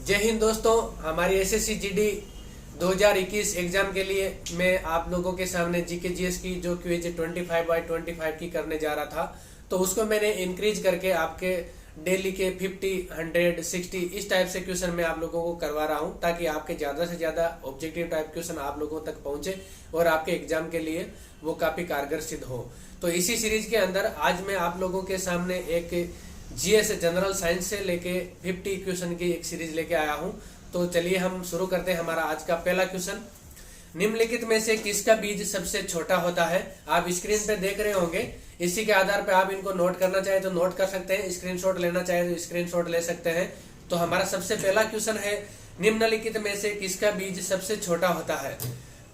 जय हिंद दोस्तों। हमारी एसएससी जीडी 2021 एग्जाम के लिए मैं आप लोगों के सामने जीके जीएस की जो क्विज 25/25 की करने जा रहा था, तो उसको मैंने इंक्रीज करके आपके डेली के 50, 100, 60 इस टाइप से क्वेश्चन मैं आप लोगों को करवा रहा हूं, ताकि आपके ज्यादा से ज्यादा ऑब्जेक्टिव टाइप क्वेश्चन आप लोगों तक पहुंचे और आपके एग्जाम के लिए वो काफी कारगर सिद्ध हो। तो इसी सीरीज के अंदर आज मैं आप लोगों के सामने एक जीएस जनरल साइंस से लेके 50 क्वेश्चन की एक सीरीज लेके आया हूं। तो चलिए हम शुरू करते हैं। हमारा आज का पहला क्वेश्चन, निम्नलिखित में से किसका बीज सबसे छोटा होता है? आप स्क्रीन पे देख रहे होंगे, इसी के आधार पे आप इनको नोट करना चाहे तो नोट कर सकते हैं, स्क्रीनशॉट लेना चाहे तो स्क्रीनशॉट ले सकते हैं। तो हमारा सबसे पहला क्वेश्चन है, निम्नलिखित में से किसका बीज सबसे छोटा होता है?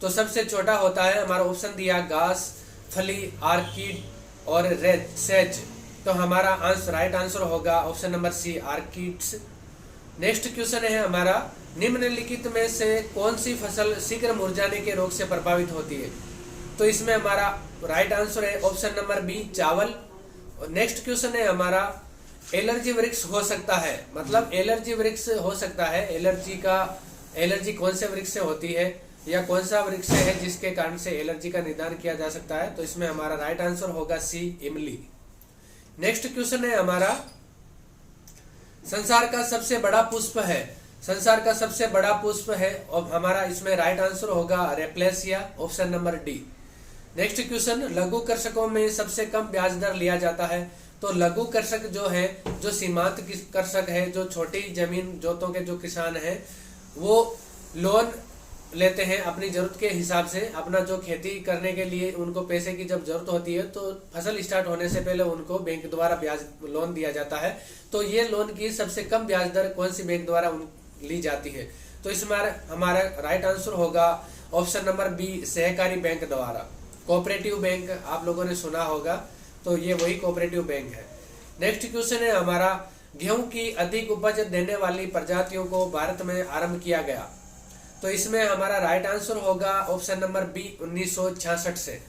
तो सबसे छोटा होता है हमारा ऑप्शन दिया घास, फली, आर्किड और सेज। तो हमारा राइट आंसर होगा option number C, orchids. Next question है हमारा, निम्नलिखित में से कौन सी फसल शीघ्र मुरझाने के रोग से प्रभावित होती है? तो इसमें हमारा राइट आंसर है ऑप्शन नंबर बी, चावल। नेक्स्ट क्वेश्चन है हमारा, एलर्जी वृक्ष हो सकता है, मतलब एलर्जी वृक्ष हो सकता है, एलर्जी कौन से वृक्ष से होती है या कौन सा वृक्ष है जिसके कारण से एलर्जी का निदान किया जा सकता है? तो इसमें हमारा राइट आंसर होगा सी, इमली। नेक्स्ट क्वेश्चन है हमारा, संसार का सबसे बड़ा पुष्प है, संसार का सबसे बड़ा पुष्प है, और हमारा इसमें राइट आंसर होगा rafflesia, option number D. Next question, लघु कृषकों में सबसे कम ब्याज दर लिया जाता है। तो लघु कृषक जो है, जो सीमांत कृषक है, जो छोटी जमीन जोतों के जो किसान हैं, वो लोन लेते हैं अपनी जरूरत के हिसाब से। अपना जो खेती करने के लिए उनको पैसे की जब जरूरत होती है तो फसल स्टार्ट होने से पहले उनको बैंक द्वारा ब्याज लोन दिया जाता है। तो ये लोन की सबसे कम ब्याज दर कौन सी बैंक द्वारा ली जाती है? तो इसमें हमारा राइट आंसर होगा ऑप्शन नंबर बी, सहकारी बैंक द्वारा। कोऑपरेटिव बैंक आप लोगों ने सुना होगा, तो ये वही कोऑपरेटिव बैंक है। नेक्स्ट क्वेश्चन है हमारा, गेहूं की अधिक उपज देने वाली प्रजातियों को भारत में आरंभ किया गया। तो इसमें हमारा राइट आंसर होगा ऑप्शन नंबर बी, 1966 से।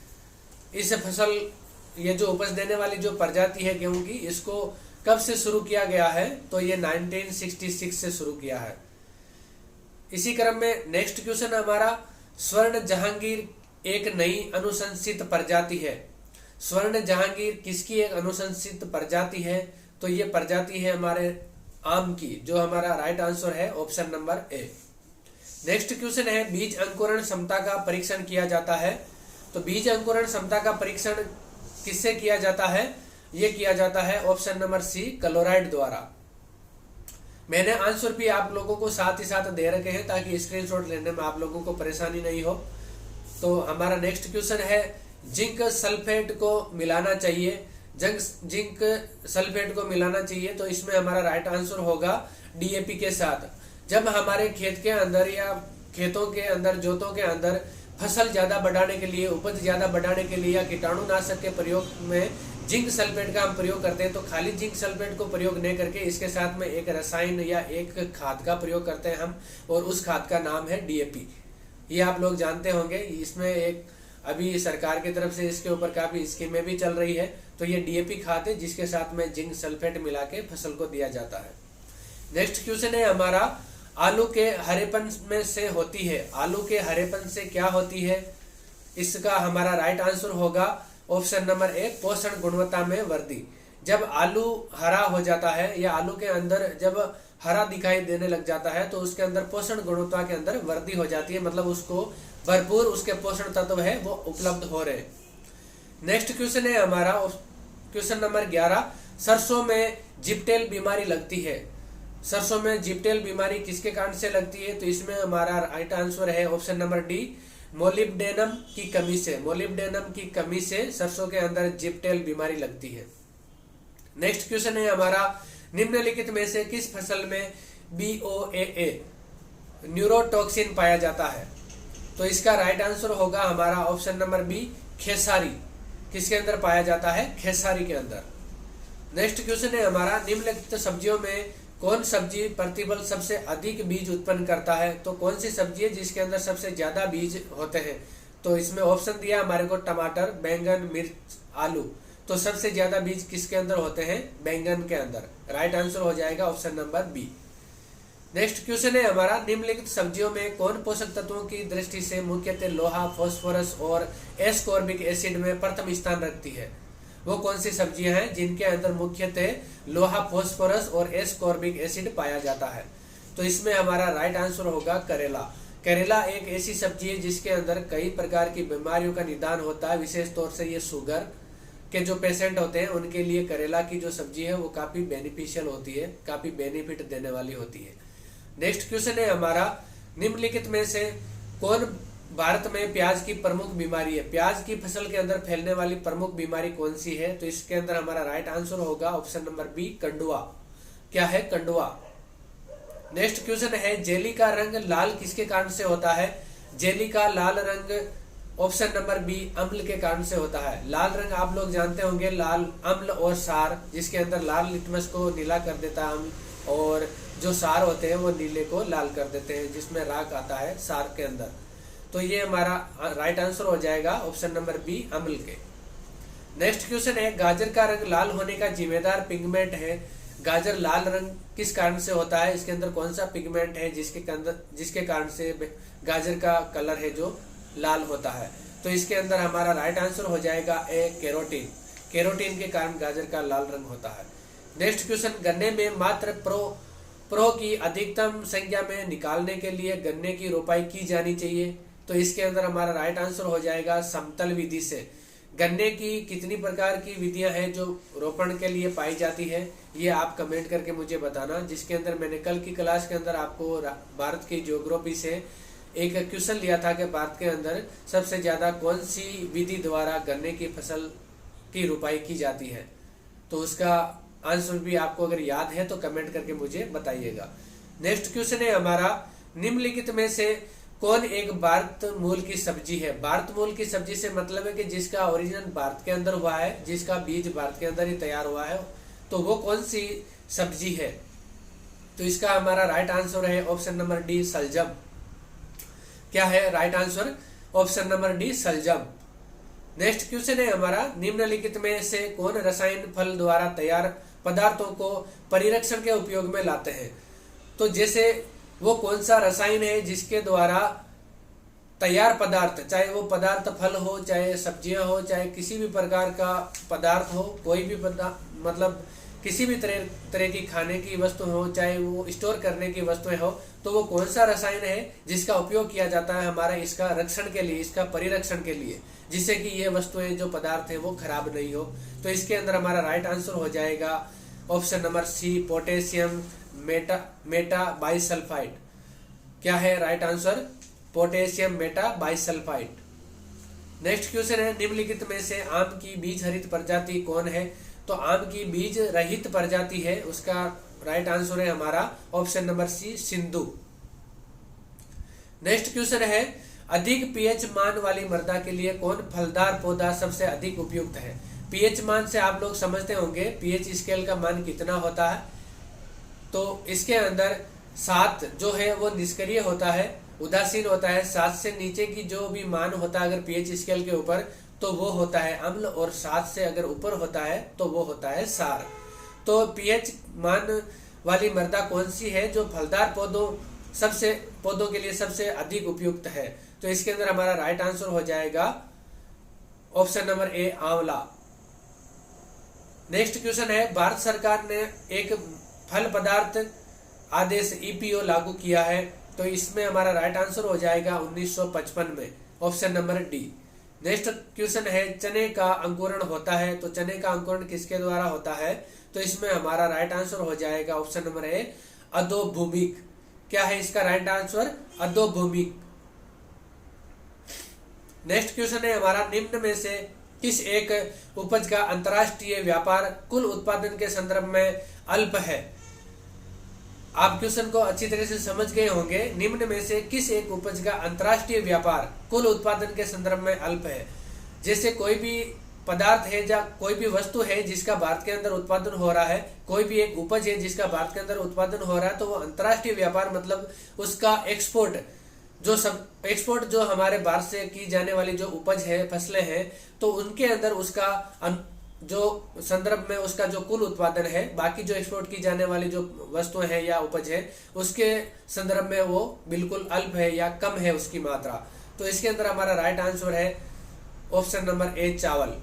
इस फसल, ये जो उपज देने वाली जो प्रजाति है गेहूं की, इसको कब से शुरू किया गया है? तो ये 1966 से शुरू किया है। इसी क्रम में नेक्स्ट क्वेश्चन हमारा, स्वर्ण जहांगीर एक नई अनुशंसित प्रजाति है। स्वर्ण जहांगीर किसकी एक अनुशंसित प्रजाति है? तो ये प्रजाति है हमारे आम की, जो हमारा राइट आंसर है option number A. Next question है, बीज अंकुरण क्षमता का परीक्षण किया जाता है। तो बीज अंकुरण क्षमता का परीक्षण किससे किया जाता है? ये किया जाता है ऑप्शन नंबर सी, क्लोराइड द्वारा। मैंने आंसर भी आप लोगों को साथ ही साथ दे रखे हैं ताकि स्क्रीनशॉट लेने में आप लोगों को परेशानी नहीं हो। तो हमारा नेक्स्ट क्वेश्चन है, जिंक सल्फेट को मिलाना चाहिए, जिंक सल्फेट को मिलाना चाहिए। तो इसमें हमारा राइट आंसर होगा डीएपी के साथ। जब हमारे खेत के अंदर या खेतों के अंदर, जोतों के अंदर फसल ज्यादा बढ़ाने के लिए, उपज ज्यादा बढ़ाने के लिए या कीटाणुनाशक के प्रयोग में जिंक सल्फेट का हम प्रयोग करते हैं, तो खाली जिंक सल्फेट को प्रयोग नहीं करके इसके साथ में एक रसायन या एक खाद का प्रयोग करते हैं हम, और उस खाद का नाम है डीएपी। ये आप लोग जानते होंगे। इसमें एक अभी सरकार की तरफ से इसके ऊपर काफी स्कीमें भी चल रही है। तो ये डीएपी खाद है जिसके साथ में जिंक सल्फेट मिला के फसल को दिया जाता है। नेक्स्ट क्वेश्चन है हमारा, आलू के हरेपन में से होती है, आलू के हरेपन से क्या होती है? इसका हमारा राइट आंसर होगा ऑप्शन नंबर ए, पोषण गुणवत्ता में वृद्धि। जब आलू हरा हो जाता है या आलू के अंदर जब हरा दिखाई देने लग जाता है, तो उसके अंदर पोषण गुणवत्ता के अंदर वृद्धि हो जाती है, मतलब उसको भरपूर उसके पोषण तत्व है वो उपलब्ध हो रहे। नेक्स्ट क्वेश्चन है हमारा क्वेश्चन नंबर 11, सरसों में जिपटेल बीमारी लगती है। सरसों में जिपटेल बीमारी किसके कारण से लगती है? तो इसमें हमारा राइट आंसर है ऑप्शन नंबर डी, मोलिब्डेनम की कमी से। मोलिब्डेनम की कमी से सरसों के अंदर जिपटेल बीमारी लगती है। नेक्स्ट क्वेश्चन है हमारा, निम्नलिखित में से किस फसल में BOAA न्यूरोटॉक्सिन पाया जाता है? तो इसका राइट आंसर होगा हमारा ऑप्शन नंबर बी, खेसारी। किसके अंदर पाया जाता है? खेसारी के अंदर। नेक्स्ट क्वेश्चन है हमारा, निम्नलिखित सब्जियों में कौन सब्जी प्रतिबल सबसे अधिक बीज उत्पन्न करता है? तो कौन सी सब्जी है जिसके अंदर सबसे ज्यादा बीज होते हैं? तो इसमें ऑप्शन दिया हमारे को टमाटर, बैंगन, मिर्च, आलू। तो सबसे ज्यादा बीज किसके अंदर होते हैं? बैंगन के अंदर। राइट आंसर हो जाएगा option number B. Next question है हमारा, निम्नलिखित सब्जियों में कौन पोषक तत्वों की दृष्टि से मुख्यतः लोहा, फास्फोरस और एस्कॉर्बिक एसिड में प्रथम स्थान रखती है? वो कौन सी सब्जियां हैं जिनके अंदर मुख्यतः लोहा, फास्फोरस और एस्कॉर्बिक एसिड पाया जाता है? तो इसमें हमारा राइट आंसर होगा करेला। करेला एक ऐसी सब्जी है जिसके अंदर कई प्रकार की बीमारियों का निदान होता है, विशेष तौर से ये शुगर के जो पेशेंट होते हैं उनके लिए करेला की जो सब्जी है वो काफी बेनिफिशियल होती है, काफी बेनिफिट देने वाली होती है। नेक्स्ट क्वेश्चन है हमारा, निम्नलिखित में से कौन भारत में प्याज की प्रमुख बीमारी है? प्याज की फसल के अंदर फैलने वाली प्रमुख बीमारी कौन सी है? तो इसके अंदर हमारा राइट आंसर होगा ऑप्शन नंबर बी, कंडुआ। क्या है? कंडुआ। नेक्स्ट क्वेश्चन है, जेली का रंग लाल किसके कारण से होता है? जेली का लाल रंग ऑप्शन नंबर बी, अम्ल के कारण से होता है। लाल रंग आप लोग जानते होंगे, लाल अम्ल और सार, जिसके अंदर लाल लिटमस को नीला कर देता है अम्ल, और जो सार होते हैं वो नीले को लाल कर देते हैं, जिसमें राख आता है सार के अंदर। तो ये हमारा राइट आंसर हो जाएगा ऑप्शन नंबर बी, अम्ल के। नेक्स्ट क्वेश्चन है, गाजर का रंग लाल होने का जिम्मेदार पिगमेंट है? गाजर लाल रंग किस कारण से होता है? इसके अंदर कौन सा पिगमेंट है जिसके कारण से गाजर का कलर है जो लाल होता है? तो इसके अंदर हमारा राइट आंसर हो जाएगा ए, केरोटीन। केरोटीन के कारण गाजर का लाल रंग होता है। नेक्स्ट क्वेश्चन, गन्ने में मात्र प्रो की अधिकतम संख्या में निकालने के लिए गन्ने की रोपाई की जानी चाहिए? तो इसके अंदर हमारा राइट आंसर हो जाएगा समतल विधि से। गन्ने की कितनी प्रकार की विधियां हैं जो रोपण के लिए पाई जाती है, ये आप कमेंट करके मुझे बताना। जिसके अंदर मैंने कल की क्लास के अंदर आपको भारत की ज्योग्राफी से एक क्वेश्चन लिया था कि भारत के अंदर सबसे ज्यादा कौन सी विधि द्वारा गन्ने की फसल की रोपाई की जाती है। तो उसका आंसर भी आपको अगर याद है तो कमेंट करके मुझे बताइएगा। नेक्स्ट क्वेश्चन है हमारा, निम्नलिखित में से कौन एक भारत मूल की सब्जी है? भारत मूल की सब्जी से मतलब है कि जिसका ओरिजिन भारत के अंदर हुआ है, जिसका बीज भारत के अंदर ही तैयार हुआ है, तो वो कौन सी सब्जी है? तो इसका हमारा राइट आंसर है ऑप्शन नंबर डी, सलजम। क्या है right answer? Option number D, सलजम। नेक्स्ट क्वेश्चन है हमारा, निम्नलिखित में से कौन रसायन फल द्वारा तैयार पदार्थों को परिरक्षण के उपयोग में लाते हैं? तो जैसे वो कौन सा रसायन है जिसके द्वारा तैयार पदार्थ, चाहे वो पदार्थ फल हो, चाहे सब्जियां हो, चाहे किसी भी प्रकार का पदार्थ हो, कोई भी मतलब किसी भी तरह की खाने की वस्तु हो, चाहे वो स्टोर करने की वस्तुएं हो, तो वो कौन सा रसायन है जिसका उपयोग किया जाता है हमारा इसका रक्षण के लिए, इसका परिरक्षण के लिए, जिससे कि ये वस्तुएं जो पदार्थ है वो खराब नहीं हो? तो इसके अंदर हमारा राइट आंसर हो जाएगा option number C, potassium metabisulphite. क्या है right answer? Potassium metabisulphite. Next question है, निम्नलिखित में से आम की बीज रहित प्रजाति कौन है? तो आम की बीज रहित प्रजाति है, उसका राइट आंसर है हमारा option number C, Sindhu. Next question है, अधिक पीएच मान वाली मृदा के लिए कौन फलदार पौधा सबसे अधिक उपयुक्त है? पीएच मान से आप लोग समझते होंगे पीएच स्केल का मान कितना होता है। तो इसके अंदर 7 जो है वो निष्क्रिय होता है, उदासीन होता है। 7 से नीचे की जो भी मान होता है अगर पीएच स्केल के ऊपर, तो वो होता है अम्ल, और 7 से अगर ऊपर होता है तो वो होता है सार। तो पीएच मान वाली मृदा कौन सी है जो फलदार पौधों के लिए सबसे अधिक उपयुक्त है? तो इसके अंदर हमारा राइट आंसर हो जाएगा ऑप्शन नंबर ए, आंवला। नेक्स्ट क्वेश्चन है, भारत सरकार ने एक फल पदार्थ आदेश ईपीओ लागू किया है, तो इसमें हमारा राइट आंसर हो जाएगा 1955 में, option number D. Next question है, चने का अंकुरण होता है, तो चने का अंकुरण किसके द्वारा होता है? तो इसमें हमारा राइट आंसर हो जाएगा ऑप्शन नंबर ए, अधोभूमिक। क्या है इसका राइट आंसर? अधोभूमिक। नेक्स्ट क्वेश्चन है हमारा, निम्न में से किस एक उपज का अंतर्राष्ट्रीय व्यापार कुल उत्पादन के संदर्भ में अल्प है? आप क्वेश्चन को अच्छी तरह से समझ गए होंगे। निम्न में से किस एक उपज का अंतर्राष्ट्रीय व्यापार कुल उत्पादन के संदर्भ में अल्प है? जैसे कोई भी पदार्थ है या कोई भी वस्तु है जिसका भारत के अंदर उत्पादन हो रहा है, कोई भी एक उपज है जिसका भारत के अंदर उत्पादन हो रहा है, तो वो अंतर्राष्ट्रीय व्यापार मतलब उसका एक्सपोर्ट जो हमारे भारत से की जाने वाली जो उपज है, फसलें हैं, तो उनके अंदर उसका जो संदर्भ में उसका जो कुल उत्पादन है, बाकी जो एक्सपोर्ट की जाने वाली जो वस्तुएं हैं या उपज है उसके संदर्भ में वो बिल्कुल अल्प है या कम है उसकी मात्रा। तो इसके अंदर हमारा राइट आंसर है ऑप्शन नंबर ए, चावल।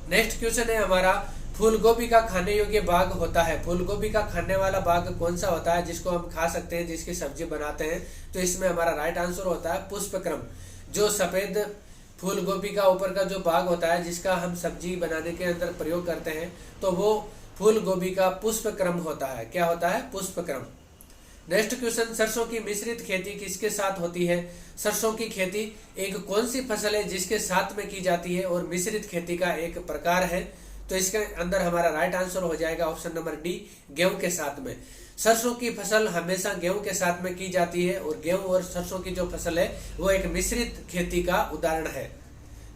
नेक्स्ट क्वेश्चन है हमारा, फूल गोभी का खाने योग्य भाग होता है। फूल गोभी का खाने वाला भाग कौन सा होता है जिसको हम खा सकते हैं, जिसकी सब्जी बनाते हैं? तो इसमें हमारा राइट आंसर होता है पुष्पक्रम। जो सफेद फूल गोभी का ऊपर का जो भाग होता है जिसका हम सब्जी बनाने के अंदर प्रयोग करते हैं, तो वो फूल गोभी का पुष्पक्रम होता है। क्या होता है? पुष्पक्रम। नेक्स्ट क्वेश्चन, सरसों की मिश्रित खेती किसके साथ होती है? सरसों की खेती एक कौन सी फसल है जिसके साथ में की जाती है और मिश्रित खेती का एक प्रकार है? तो इसके अंदर हमारा राइट आंसर हो जाएगा ऑप्शन नंबर डी, गेहूं के साथ में। सरसों की फसल हमेशा गेहूं के साथ में की जाती है और गेहूं और सरसों की जो फसल है वो एक मिश्रित खेती का उदाहरण है।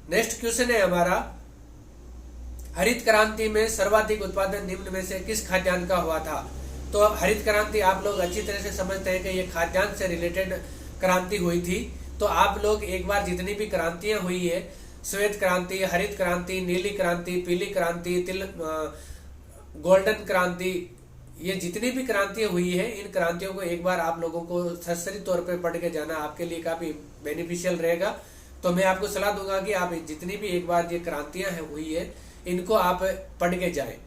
नेक्स्ट क्वेश्चन है हमारा, हरित क्रांति में सर्वाधिक उत्पादन निम्न में से किस खाद्यान्न का हुआ था? तो हरित क्रांति आप लोग अच्छी तरह से समझते हैं कि ये खाद्यान्न से रिलेटेड क्रांति हुई थी। तो आप लोग एक बार जितनी भी क्रांतियां हुई है, श्वेत क्रांति, हरित क्रांति, नीली क्रांति, पीली क्रांति, गोल्डन क्रांति, ये जितनी भी क्रांतियां हुई है, इन क्रांतियों को एक बार आप लोगों को सशरी तौर पे पढ़ के जाना आपके लिए काफी बेनिफिशियल रहेगा। तो मैं आपको सलाह दूंगा कि आप जितनी भी एक बार ये क्रांतियां हुई है इनको आप पढ़ के जाएं।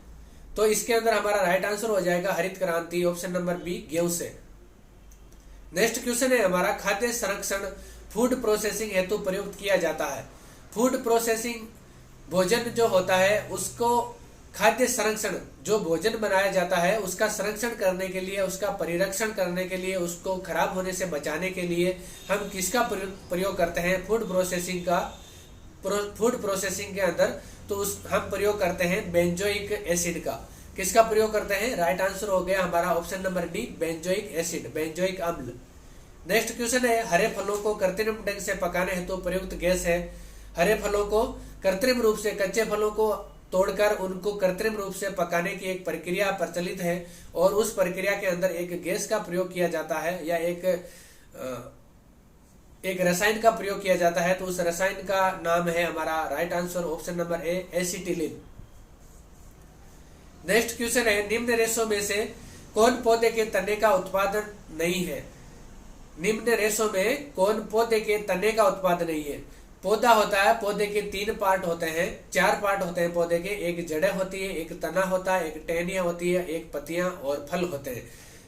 तो इसके अंदर हमारा राइट आंसर हो जाएगा हरित क्रांति, ऑप्शन नंबर बी, गेहूं से। नेक्स्ट क्वेश्चन है हमारा, खाद्य संरक्षण फूड प्रोसेसिंग हेतु प्रयुक्त किया जाता है। फूड प्रोसेसिंग, भोजन जो होता है उसको खाद्य संरक्षण, जो भोजन बनाया जाता है उसका संरक्षण करने के लिए, उसका परिरक्षण करने के लिए, उसको खराब होने से बचाने के लिए हम किसका प्रयोग करते हैं? फूड प्रोसेसिंग का। फूड प्रोसेसिंग के अंदर तो हम प्रयोग करते हैं बेंजोइक एसिड का। किसका प्रयोग करते हैं? राइट आंसर हो गया हमारा option number D, benzoic acid, benzoic अम्ल। नेक्स्ट क्वेश्चन है, हरे फलों को कृत्रिम ढंग से पकाने हेतु प्रयुक्त गैस है। हरे फलों को कृत्रिम रूप से, कच्चे फलों को तोड़कर उनको कृत्रिम रूप से पकाने की एक प्रक्रिया प्रचलित है और उस प्रक्रिया के अंदर एक गैस का प्रयोग किया जाता है या एक रसायन का प्रयोग किया जाता है। तो उस रसायन का नाम है हमारा right answer option number A, acetylene. Next question है, निम्न रेशों में से कौन पौधे के तने का उत्पादन नहीं है? निम्न रेशों में कौन पौधे के तने का उत्पादन नहीं है? पौधा होता है, पौधे के 3 पार्ट होते हैं, 4 पार्ट होते हैं पौधे के। एक जड़ें होती है, एक तना होता है, एक टहनियां होती है, एक पत्तियां और फल होते हैं।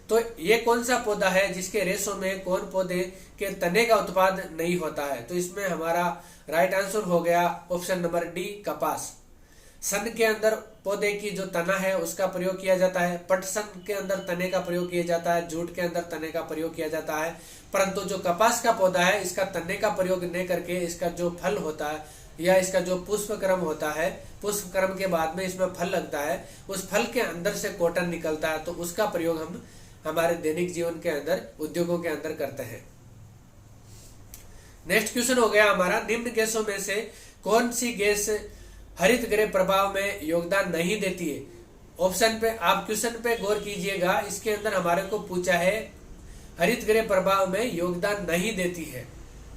तो ये कौन सा पौधा है जिसके रेशों में कौन पौधे के तने का उत्पादन नहीं होता है? तो इसमें हमारा राइट आंसर हो गया ऑप्शन नंबर डी, कपास। सन के अंदर पौधे की जो तना है उसका प्रयोग किया जाता है, पटसन के अंदर तने का प्रयोग किया जाता है, जूट के अंदर तने का प्रयोग किया जाता है। परंतु जो कपास का पौधा है इसका तने का प्रयोग नहीं करके इसका जो फल होता है या इसका जो पुष्पक्रम होता है, पुष्पक्रम के बाद में इसमें फल लगता है, उस फल के अंदर से कॉटन निकलता है, तो उसका प्रयोग हम हमारे दैनिक जीवन के अंदर, उद्योगों के अंदर करते हैं। नेक्स्ट क्वेश्चन हो गया हमारा, निम्न गैसों में से कौन सी गैस हरित गृह प्रभाव में योगदान नहीं देती है? ऑप्शन पे आप क्वेश्चन पे गौर कीजिएगा, इसके अंदर हमारे को पूछा है हरित गृह प्रभाव में योगदान नहीं देती है,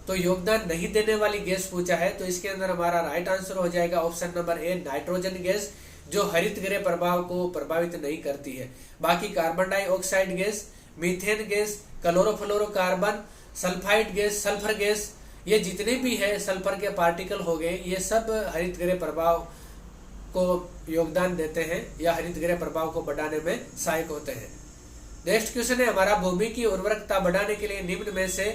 तो योगदान नहीं देने वाली गैस पूछा है। तो इसके अंदर हमारा राइट आंसर हो जाएगा option number A, nitrogen gas, जो हरित गृह प्रभाव को प्रभावित नहीं करती है। बाकी carbon dioxide gas, methane gas, chlorofluorocarbon, sulphide gas, sulphur gas, ये जितने भी है सल्फर के पार्टिकल हो गए, ये सब हरित गृह प्रभाव को योगदान देते हैं या हरित गृह प्रभाव को बढ़ाने में सहायक होते हैं। नेक्स्ट क्वेश्चन है हमारा, भूमि की उर्वरकता बढ़ाने के लिए निम्न में से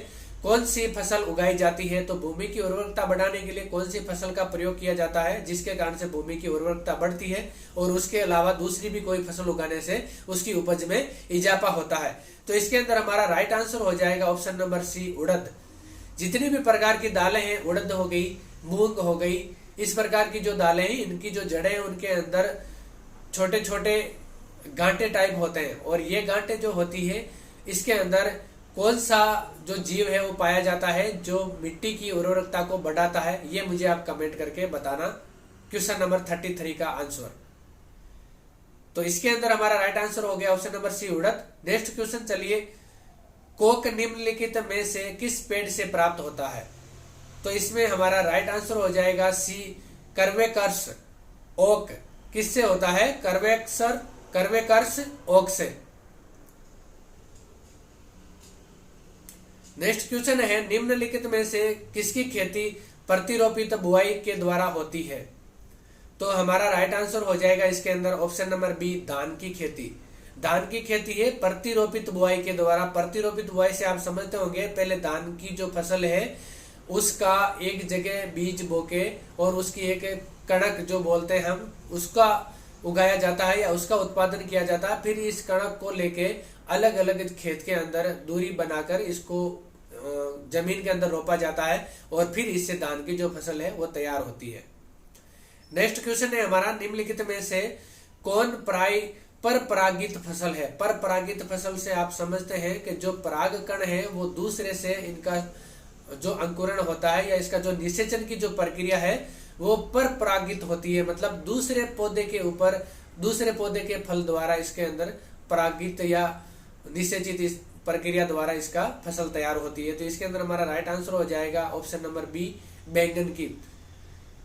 कौन सी फसल उगाई जाती है? तो भूमि की उर्वरकता बढ़ाने के लिए कौन सी फसल का प्रयोग किया जाता है जिसके कारण से भूमि की उर्वरकता बढ़ती है और उसके अलावा दूसरी भी कोई फसल उगाने से उसकी उपज में इजाफा होता है? तो इसके अंदर हमारा राइट आंसर हो जाएगा ऑप्शन नंबर सी, उड़द। जितनी भी प्रकार की दालें हैं, उड़द हो गई, मूंग हो गई, इस प्रकार की जो दालें हैं, इनकी जो जड़ें हैं उनके अंदर छोटे छोटे गांठे टाइप होते हैं और ये गांठे जो होती है इसके अंदर कौन सा जो जीव है वो पाया जाता है जो मिट्टी की उर्वरकता को बढ़ाता है? ये मुझे आप कमेंट करके बताना। क्वेश्चन नंबर 33 का आंसर। तो इसके अंदर हमारा राइट आंसर हो गया ऑप्शन नंबर सी, उड़द। नेक्स्ट क्वेश्चन चलिए, कोक निम्नलिखित में से किस पेड़ से प्राप्त होता है? तो इसमें हमारा राइट आंसर हो जाएगा सी, कर्वेकर्स। ओक किससे होता है? कर्वेकर्स ओक से। नेक्स्ट क्वेश्चन है निम्नलिखित में से किसकी खेती प्रतिरोपित बुआई के द्वारा होती है? तो हमारा राइट आंसर हो जाएगा इसके अंदर ऑप्शन नंबर बी, धान की खेती। धान की खेती है प्रतिरोपित बुआई के द्वारा। प्रतिरोपित बुआई से आप समझते होंगे, पहले धान की जो फसल है उसका एक जगह बीज बोके और उसकी एक कणक जो बोलते हैं हम, उसका उगाया जाता है या उसका उत्पादन किया जाता है। फिर इस कणक को लेके अलग अलग खेत के अंदर दूरी बनाकर इसको जमीन के अंदर रोपा जाता है और फिर इससे धान की जो फसल है वो तैयार होती है। नेक्स्ट क्वेश्चन है हमारा निम्नलिखित में से कौन पर परागित फसल है? पर परागित फसल से आप समझते हैं कि जो पराग कण है वो दूसरे से इनका जो अंकुरण होता है या इसका जो निषेचन की जो प्रक्रिया है वो पर परागित होती है। मतलब दूसरे पौधे के ऊपर दूसरे पौधे के फल द्वारा इसके अंदर परागित या निषेचित इस प्रक्रिया द्वारा इसका फसल तैयार होती है। तो इसके अंदर हमारा राइट आंसर हो जाएगा ऑप्शन नंबर बी, बैंगन की।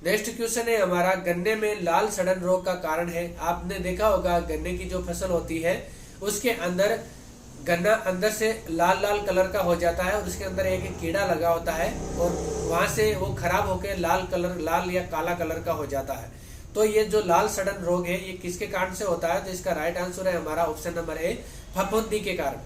नेक्स्ट क्वेश्चन है हमारा गन्ने में लाल सड़न रोग का कारण है। आपने देखा होगा गन्ने की जो फसल होती है उसके अंदर गन्ना अंदर से लाल लाल कलर का हो जाता है और उसके अंदर एक कीड़ा लगा होता है और वहां से वो खराब होकर लाल या काला कलर का हो जाता है। तो ये जो लाल सड़न रोग है ये किसके कारण से होता है? तो इसका राइट आंसर है हमारा ऑप्शन नंबर ए, फफूंदी के कारण।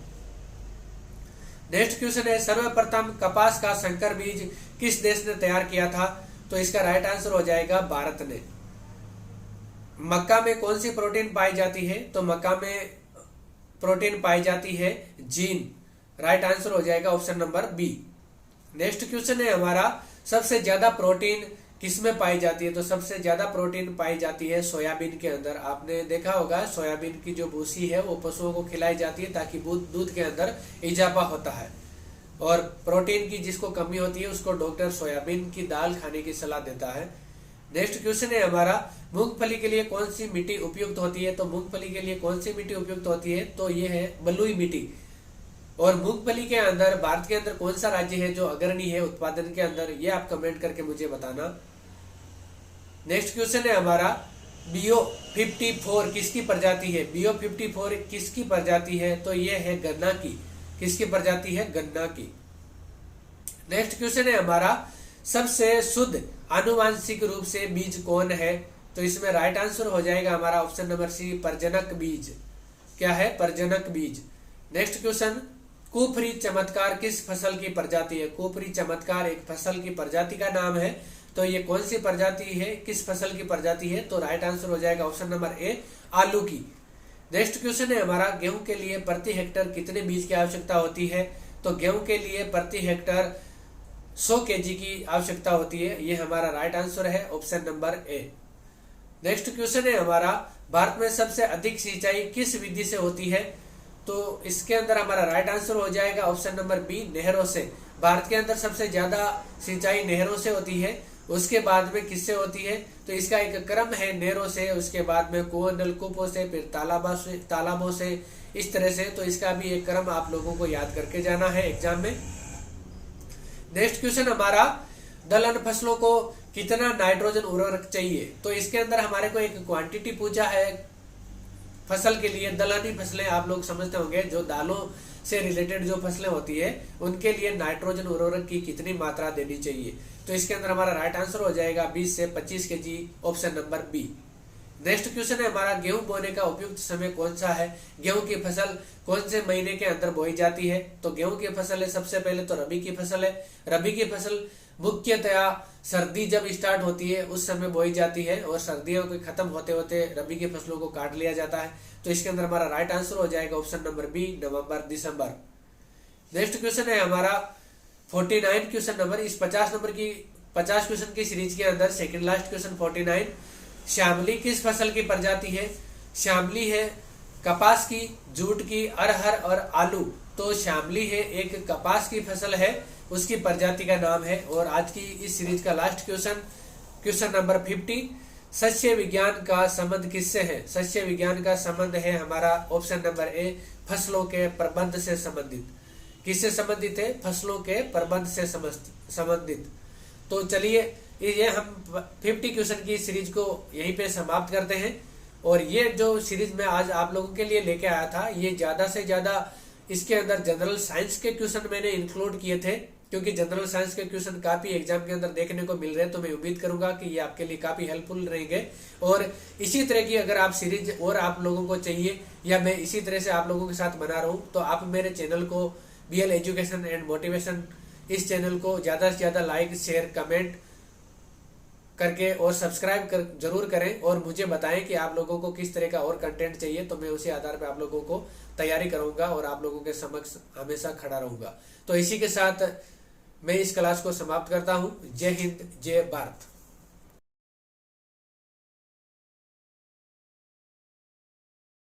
नेक्स्ट क्वेश्चन है सर्वप्रथम कपास का संकर बीज किस देश ने तैयार किया था? तो इसका राइट आंसर हो जाएगा भारत ने। मक्का में कौन सी प्रोटीन पाई जाती है? तो मक्का में प्रोटीन पाई जाती है जीन। राइट आंसर हो जाएगा option number B. Next question है हमारा सबसे ज्यादा प्रोटीन किसमें पाई जाती है? तो सबसे ज्यादा प्रोटीन पाई जाती है सोयाबीन के अंदर। आपने देखा होगा सोयाबीन की जो भूसी है वो पशुओं को खिलाई जाती है ताकि दूध के अंदर इजाफा होता है और प्रोटीन की जिसको कमी होती है उसको डॉक्टर सोयाबीन की दाल खाने की सलाह देता है। नेक्स्ट क्वेश्चन है हमारा मूंगफली के लिए कौन सी मिट्टी उपयुक्त होती है? तो मूंगफली के लिए कौन सी मिट्टी उपयुक्त होती है? तो ये है बलुई मिट्टी। और मूंगफली के अंदर भारत के अंदर कौन सा राज्य है जो अग्रणी है उत्पादन के अंदर? ये आप कमेंट करके मुझे बताना। नेक्स्ट क्वेश्चन है हमारा BO 54 किसकी प्रजाति है? BO 54 किसकी प्रजाति है? तो ये है गन्ना की। किसकी प्रजाति है? गन्ना की। नेक्स्ट क्वेश्चन है हमारा सबसे शुद्ध आनुवांशिक रूप से बीज कौन है? तो इसमें राइट आंसर हो जाएगा हमारा ऑप्शन नंबर सी, प्रजनक बीज। क्या है? प्रजनक बीज। नेक्स्ट क्वेश्चन कुफरी चमत्कार किस फसल की प्रजाति है? कुफरी चमत्कार एक फसल की प्रजाति का नाम है। तो ये कौन सी प्रजाति है, किस फसल की प्रजाति है? तो राइट आंसर हो जाएगा ऑप्शन नंबर ए, आलू की। नेक्स्ट क्वेश्चन है हमारा गेहूं के लिए प्रति हेक्टर कितने बीज की आवश्यकता होती है? तो गेहूं के लिए प्रति हेक्टर 100 kg की आवश्यकता होती है। ये हमारा राइट आंसर है option number A. Next question है हमारा भारत में सबसे अधिक सिंचाई किस विधि से होती है? तो इसके अंदर हमारा राइट आंसर हो जाएगा ऑप्शन नंबर बी, नहरों से। भारत के अंदर सबसे ज्यादा सिंचाई नहरों से होती है। उसके बाद में किससे होती है? तो इसका एक क्रम है, नहरों से, उसके बाद में कुआं नलकूपों से, फिर तालाबों से, इस तरह से। तो इसका भी एक क्रम आप लोगों को याद करके जाना है एग्जाम में। नेक्स्ट क्वेश्चन हमारा दलहन फसलों को कितना नाइट्रोजन उर्वरक चाहिए? तो इसके अंदर हमारे को एक क्वांटिटी पूछा है फसल के लिए। दलहनी फसलें आप लोग समझते होंगे, जो दालों से रिलेटेड जो फसलें होती है उनके लिए नाइट्रोजन उर्वरक की कितनी मात्रा देनी चाहिए? तो इसके अंदर हमारा राइट आंसर हो जाएगा 20 से 25 kg, option number B. Next question है हमारा गेहूं बोने का उपयुक्त समय कौन सा है? गेहूं की फसल कौन से महीने के अंदर बोई जाती है? तो गेहूं की फसल है सबसे पहले तो रबी की फसल है। रबी की फसल मुख्यतया सर्दी जब स्टार्ट होती है उस समय बोई जाती है और सर्दियों के खत्म होते होते रबी की फसलों को काट लिया जाता है। तो इसके अंदर हमारा राइट आंसर हो जाएगा ऑप्शन नंबर बी, नवंबर दिसंबर। नेक्स्ट क्वेश्चन है हमारा 49 क्वेश्चन नंबर। इस 50 क्वेश्चन की सीरीज के अंदर सेकंड लास्ट क्वेश्चन 49, श्यामली किस फसल की प्रजाति है? श्यामली है कपास की, जूट की, अरहर और आलू। तो श्यामली है एक कपास की फसल है, उसकी प्रजाति का नाम है। और आज की इस सीरीज का लास्ट क्वेश्चन नंबर 50, सस्य विज्ञान का संबंध किससे है? सस्य विज्ञान का संबंध है हमारा ऑप्शन नंबर ए, फसलों के प्रबंध से संबंधित। किससे संबंधित है? फसलों के प्रबंध से संबंधित। तो चलिए ये हम 50 क्वेश्चन की सीरीज को यहीं पे समाप्त करते हैं। और ये जो सीरीज मैं आज आप लोगों के लिए लेके आया था, ये ज्यादा से ज्यादा इसके अंदर जनरल साइंस के क्वेश्चन मैंने इंक्लूड किए थे, क्योंकि जनरल साइंस के क्वेश्चन काफी एग्जाम के अंदर देखने को मिल रहे हैं। तो मैं उम्मीद करूंगा कि ये आपके लिए काफी हेल्पफुल रहेंगे। और इसी तरह की अगर आप सीरीज और आप लोगों को चाहिए, या मैं इसी तरह से आप लोगों के साथ बना रहा हूँ, तो आप मेरे चैनल को BL एजुकेशन एंड मोटिवेशन, इस चैनल को ज्यादा से ज्यादा लाइक, शेयर, कमेंट करके और सब्सक्राइब जरूर करें। और मुझे बताएं कि आप लोगों को किस तरह का और कंटेंट चाहिए, तो मैं उसी आधार पर आप लोगों को तैयारी करूंगा और आप लोगों के समक्ष हमेशा खड़ा रहूंगा। तो इसी के साथ मैं इस क्लास को समाप्त करता हूं। जय हिंद, जय भारत।